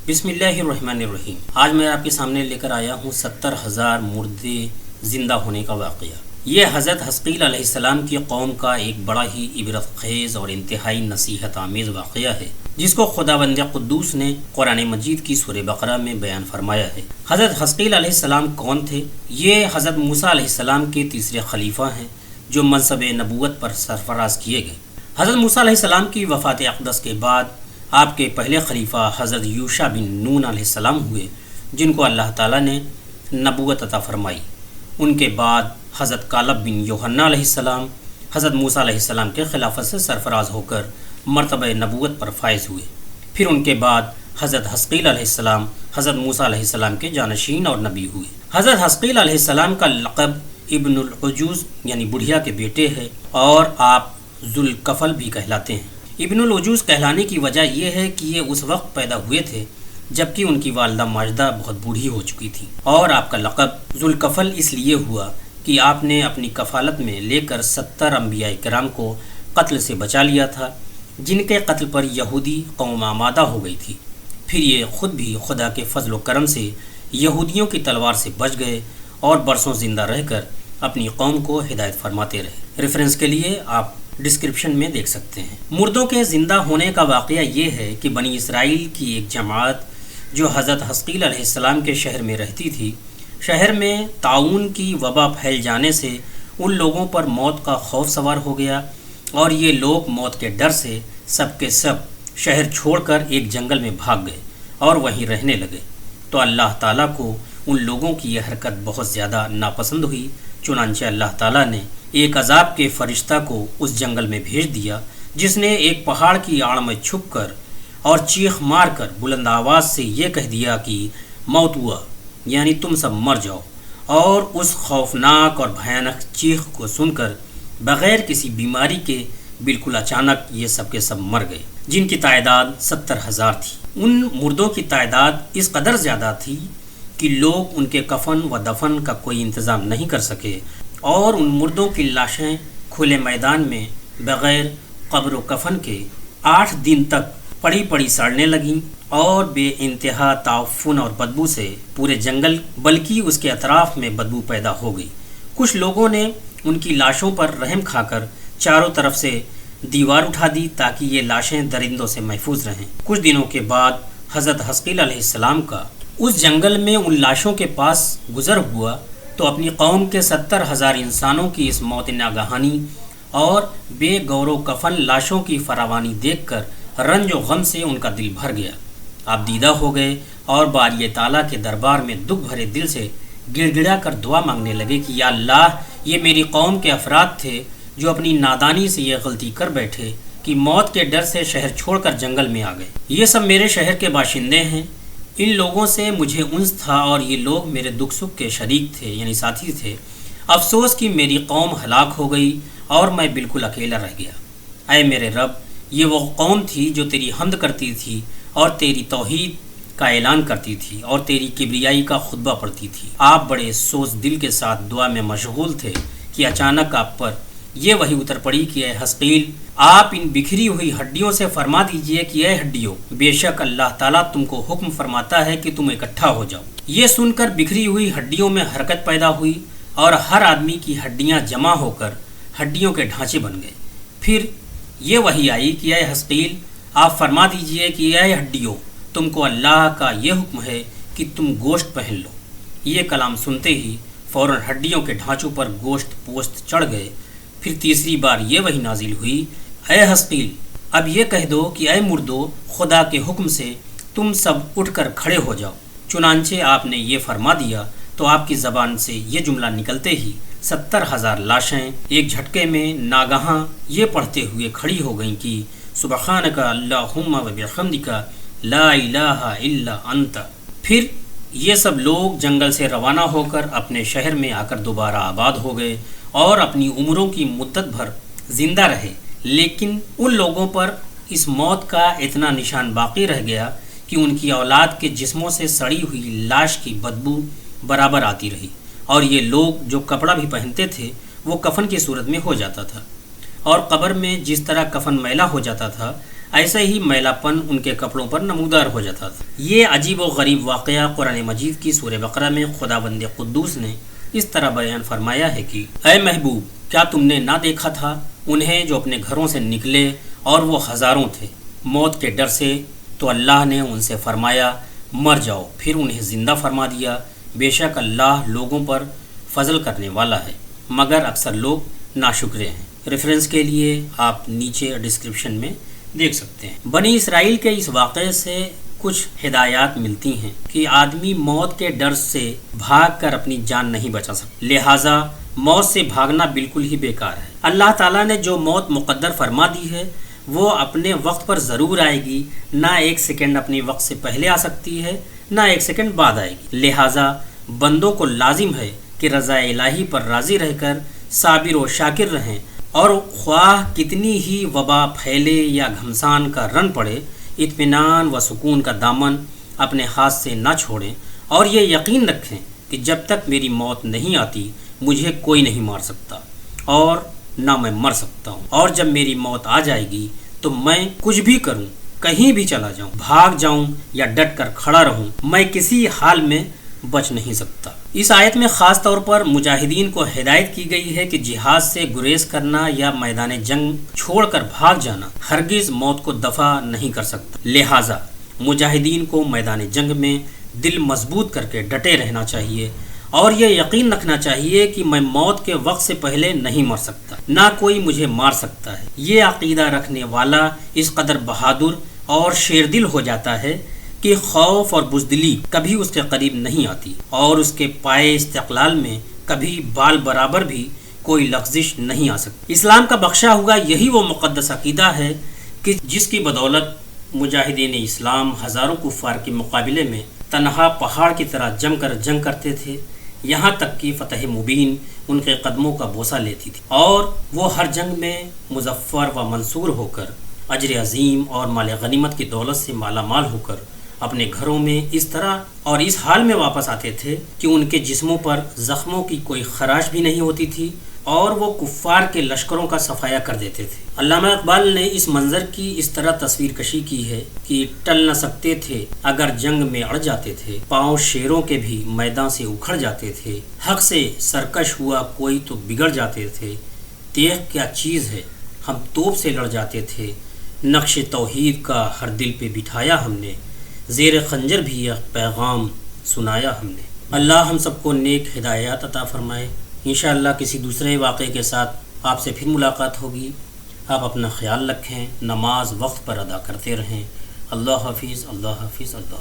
بسم اللہ الرحمن الرحیم۔ آج میں آپ کے سامنے لے کر آیا ہوں 70,000 مردے زندہ ہونے کا واقعہ۔ یہ حضرت حزقیل علیہ السلام کی قوم کا ایک بڑا ہی عبرت خیز اور انتہائی نصیحت آمیز واقعہ ہے، جس کو خداوند قدوس نے قرآن مجید کی سورہ بقرہ میں بیان فرمایا ہے۔ حضرت حزقیل علیہ السلام کون تھے؟ یہ حضرت موسیٰ علیہ السلام کے تیسرے خلیفہ ہیں جو منصب نبوت پر سرفراز کیے گئے۔ حضرت موسیٰ علیہ السلام کی وفات اقدس کے بعد آپ کے پہلے خلیفہ حضرت یوشع بن نون علیہ السلام ہوئے، جن کو اللہ تعالیٰ نے نبوت عطا فرمائی۔ ان کے بعد حضرت کالب بن یوحنا علیہ السلام حضرت موسیٰ علیہ السلام کے خلافت سے سرفراز ہو کر مرتبہ نبوت پر فائز ہوئے۔ پھر ان کے بعد حضرت حزقیل علیہ السلام حضرت موسیٰ علیہ السلام کے جانشین اور نبی ہوئے۔ حضرت حزقیل علیہ السلام کا لقب ابن العجوز یعنی بڑھیا کے بیٹے ہے، اور آپ ذوالکفل بھی کہلاتے ہیں۔ ابن العجوز کہلانے کی وجہ یہ ہے کہ یہ اس وقت پیدا ہوئے تھے جبکہ ان کی والدہ ماجدہ بہت بوڑھی ہو چکی تھی، اور آپ کا لقب ذوالکفل اس لیے ہوا کہ آپ نے اپنی کفالت میں لے کر 70 انبیاء کرام کو قتل سے بچا لیا تھا، جن کے قتل پر یہودی قوم آمادہ ہو گئی تھی۔ پھر یہ خود بھی خدا کے فضل و کرم سے یہودیوں کی تلوار سے بچ گئے اور برسوں زندہ رہ کر اپنی قوم کو ہدایت فرماتے رہے۔ ریفرنس کے لیے آپ ڈسکرپشن میں دیکھ سکتے ہیں۔ مردوں کے زندہ ہونے کا واقعہ یہ ہے کہ بنی اسرائیل کی ایک جماعت جو حضرت حزقیل علیہ السلام کے شہر میں رہتی تھی، شہر میں طاعون کی وبا پھیل جانے سے ان لوگوں پر موت کا خوف سوار ہو گیا، اور یہ لوگ موت کے ڈر سے سب کے سب شہر چھوڑ کر ایک جنگل میں بھاگ گئے اور وہیں رہنے لگے۔ تو اللہ تعالیٰ کو ان لوگوں کی یہ حرکت بہت زیادہ ناپسند ہوئی، چنانچہ اللہ تعالیٰ نے ایک عذاب کے فرشتہ کو اس جنگل میں بھیج دیا، جس نے ایک پہاڑ کی آڑ میں چھپ کر اور چیخ مار کر بلند آواز سے یہ کہہ دیا کہ موت ہوا، یعنی تم سب مر جاؤ۔ اور اس خوفناک اور بھیانک چیخ کو سن کر بغیر کسی بیماری کے بالکل اچانک یہ سب کے سب مر گئے، جن کی تعداد 70,000 تھی۔ ان مردوں کی تعداد اس قدر زیادہ تھی کہ لوگ ان کے کفن و دفن کا کوئی انتظام نہیں کر سکے، اور ان مردوں کی لاشیں کھلے میدان میں بغیر قبر و کفن کے 8 دن تک پڑی پڑی سڑنے لگیں، اور بے انتہا تعفن اور بدبو سے پورے جنگل بلکہ اس کے اطراف میں بدبو پیدا ہو گئی۔ کچھ لوگوں نے ان کی لاشوں پر رحم کھا کر چاروں طرف سے دیوار اٹھا دی تاکہ یہ لاشیں درندوں سے محفوظ رہیں۔ کچھ دنوں کے بعد حضرت حزقیل علیہ السلام کا اس جنگل میں ان لاشوں کے پاس گزر ہوا تو اپنی قوم کے 70,000 انسانوں کی اس موت ناگہانی اور بے گور و کفن لاشوں کی فراوانی دیکھ کر رنج و غم سے ان کا دل بھر گیا۔ آپ دیدہ ہو گئے اور باری تعالیٰ کے دربار میں دکھ بھرے دل سے گڑ گڑا کر دعا مانگنے لگے کہ یا اللہ، یہ میری قوم کے افراد تھے جو اپنی نادانی سے یہ غلطی کر بیٹھے کہ موت کے ڈر سے شہر چھوڑ کر جنگل میں آ گئے۔ یہ سب میرے شہر کے باشندے ہیں، ان لوگوں سے مجھے انس تھا اور یہ لوگ میرے دکھ سکھ کے شریک تھے یعنی ساتھی تھے۔ افسوس کہ میری قوم ہلاک ہو گئی اور میں بالکل اکیلا رہ گیا۔ اے میرے رب، یہ وہ قوم تھی جو تیری حمد کرتی تھی اور تیری توحید کا اعلان کرتی تھی اور تیری کبریائی کا خطبہ پڑھتی تھی۔ آپ بڑے سوز دل کے ساتھ دعا میں مشغول تھے کہ اچانک آپ پر یہ وحی اتر پڑی کہ اے حزقیل، آپ ان بکھری ہوئی ہڈیوں سے فرما دیجئے کہ اے ہڈیوں، بے شک اللہ تعالیٰ تم کو حکم فرماتا ہے کہ تم اکٹھا ہو جاؤ۔ یہ سن کر بکھری ہوئی ہڈیوں میں حرکت پیدا ہوئی اور ہر آدمی کی ہڈیاں جمع ہو کر ہڈیوں کے ڈھانچے بن گئے۔ پھر یہ وحی آئی کہ اے حزقیل، آپ فرما دیجئے کہ اے ہڈیوں، تم کو اللہ کا یہ حکم ہے کہ تم گوشت پہن لو۔ یہ کلام سنتے ہی فوراً ہڈیوں کے ڈھانچوں پر گوشت پوست چڑھ گئے۔ پھر تیسری بار یہ وحی نازل ہوئی، اے حزقیل، اب یہ کہہ دو کہ اے مردو، خدا کے حکم سے تم سب اٹھ کر کھڑے ہو جاؤ۔ چنانچہ آپ نے یہ فرما دیا تو آپ کی زبان سے یہ جملہ نکلتے ہی 70,000 لاشیں ایک جھٹکے میں ناگہاں یہ پڑھتے ہوئے کھڑی ہو گئیں کہ سبحانک اللہم و بحمدک لا الہ الا انت۔ پھر یہ سب لوگ جنگل سے روانہ ہو کر اپنے شہر میں آ کر دوبارہ آباد ہو گئے اور اپنی عمروں کی مدت بھر زندہ رہے، لیکن ان لوگوں پر اس موت کا اتنا نشان باقی رہ گیا کہ ان کی اولاد کے جسموں سے سڑی ہوئی لاش کی بدبو برابر آتی رہی، اور یہ لوگ جو کپڑا بھی پہنتے تھے وہ کفن کی صورت میں ہو جاتا تھا، اور قبر میں جس طرح کفن میلا ہو جاتا تھا ایسا ہی میلاپن ان کے کپڑوں پر نمودار ہو جاتا تھا۔ یہ عجیب و غریب واقعہ قرآن مجید کی سورہ بقرہ میں خداوند قدوس نے اس طرح بیان فرمایا ہے کہ اے محبوب، کیا تم نے نہ دیکھا تھا انہیں جو اپنے گھروں سے نکلے اور وہ ہزاروں تھے، موت کے ڈر سے، تو اللہ نے ان سے فرمایا مر جاؤ، پھر انہیں زندہ فرما دیا۔ بے شک اللہ لوگوں پر فضل کرنے والا ہے، مگر اکثر لوگ ناشکرے ہیں۔ ریفرنس کے لیے آپ نیچے ڈسکرپشن میں دیکھ سکتے ہیں۔ بنی اسرائیل کے اس واقعے سے کچھ ہدایات ملتی ہیں کہ آدمی موت کے ڈر سے بھاگ کر اپنی جان نہیں بچا سکتا، لہٰذا موت سے بھاگنا بالکل ہی بیکار ہے۔ اللہ تعالیٰ نے جو موت مقدر فرما دی ہے وہ اپنے وقت پر ضرور آئے گی، نہ ایک سیکنڈ اپنے وقت سے پہلے آ سکتی ہے، نہ ایک سیکنڈ بعد آئے گی۔ لہٰذا بندوں کو لازم ہے کہ رضا الہی پر راضی رہ کر صابر و شاکر رہیں، اور خواہ کتنی ہی وبا پھیلے یا گھمسان کا رن پڑے، اطمینان و سکون کا دامن اپنے ہاتھ سے نہ چھوڑیں، اور یہ یقین رکھیں کہ جب تک میری موت نہیں آتی مجھے کوئی نہیں مار سکتا اور نہ میں مر سکتا ہوں، اور جب میری موت آ جائے گی تو میں کچھ بھی کروں، کہیں بھی چلا جاؤں، بھاگ جاؤں یا ڈٹ کر کھڑا رہوں، میں کسی حال میں بچ نہیں سکتا۔ اس آیت میں خاص طور پر مجاہدین کو ہدایت کی گئی ہے کہ جہاد سے گریز کرنا یا میدان جنگ چھوڑ کر بھاگ جانا ہرگز موت کو دفع نہیں کر سکتا، لہٰذا مجاہدین کو میدان جنگ میں دل مضبوط کر کے ڈٹے رہنا چاہیے، اور یہ یقین رکھنا چاہیے کہ میں موت کے وقت سے پہلے نہیں مر سکتا، نہ کوئی مجھے مار سکتا ہے۔ یہ عقیدہ رکھنے والا اس قدر بہادر اور شیردل ہو جاتا ہے کہ خوف اور بزدلی کبھی اس کے قریب نہیں آتی، اور اس کے پائے استقلال میں کبھی بال برابر بھی کوئی لغزش نہیں آ سکتی۔ اسلام کا بخشا ہوا یہی وہ مقدس عقیدہ ہے کہ جس کی بدولت مجاہدین اسلام ہزاروں کفار کے مقابلے میں تنہا پہاڑ کی طرح جم کر جنگ کرتے تھے، یہاں تک کہ فتح مبین ان کے قدموں کا بوسہ لیتی تھی، اور وہ ہر جنگ میں مظفر و منصور ہو کر اجر عظیم اور مال غنیمت کی دولت سے مالا مال ہو کر اپنے گھروں میں اس طرح اور اس حال میں واپس آتے تھے کہ ان کے جسموں پر زخموں کی کوئی خراش بھی نہیں ہوتی تھی، اور وہ کفار کے لشکروں کا صفایا کر دیتے تھے۔ علامہ اقبال نے اس منظر کی اس طرح تصویر کشی کی ہے کہ ٹل نہ سکتے تھے اگر جنگ میں اڑ جاتے تھے، پاؤں شیروں کے بھی میدان سے اکھڑ جاتے تھے، حق سے سرکش ہوا کوئی تو بگڑ جاتے تھے، تیغ کیا چیز ہے ہم توپ سے لڑ جاتے تھے، نقش توحید کا ہر دل پہ بٹھایا ہم نے، زیر خنجر بھی یہ پیغام سنایا ہم نے۔ اللہ ہم سب کو نیک ہدایات عطا فرمائے۔ انشاءاللہ کسی دوسرے واقعے کے ساتھ آپ سے پھر ملاقات ہوگی۔ آپ اپنا خیال رکھیں، نماز وقت پر ادا کرتے رہیں۔ اللہ حافظ، اللہ حافظ، اللہ حافظ۔